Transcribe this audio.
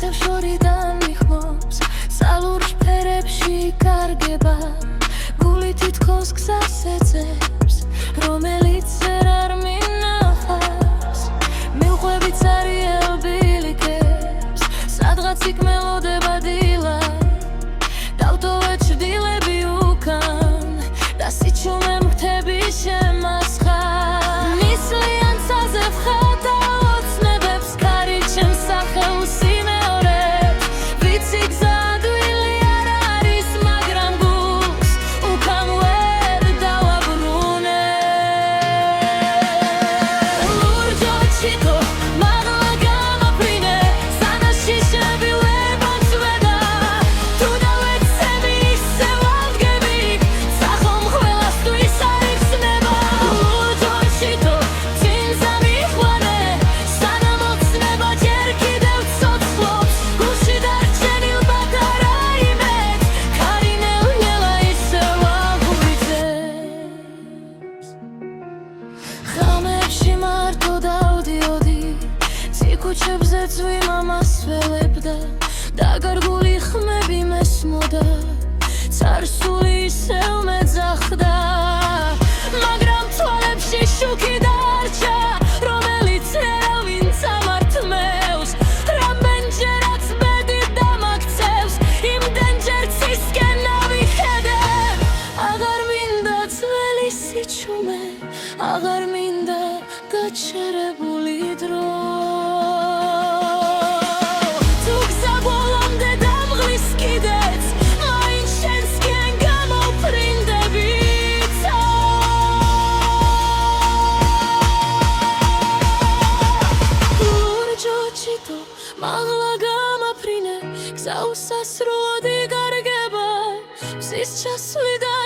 ისევ შორიდან მიხმობს სალურ ფერებში კარგება გული თითქოს გზას ეძებს რომელიც ვერ არ მინახავს მილყვებით არიელ ბილიკებს სადღაც იქ მელოდება დილა დავტოვე ჩრდილები უკან და სიჩუმე მგთები შემასხარ მისლიან ცაზე ვხატა ოცნებებს ქარი ჩემს სახელს ქუჩებზე ძვიმამას ველებდა დაგარგული ხმები მესმოდა ცარსული ისევ მეძახდა მაგრამ თვალებში შუქი დარჩა რომელიც ერავინც ამართმევს რამდენჯერაც ბედი დამაქცევს იმდენჯერ ცისკენ ავიხედებ აღარ მინდა ძველი სიჩუმე აღარ მინდა გაჩერებული დრო მაღლა გამაფრინე გზა უსასრულოდ იკარგება მზის ჩასვლიდან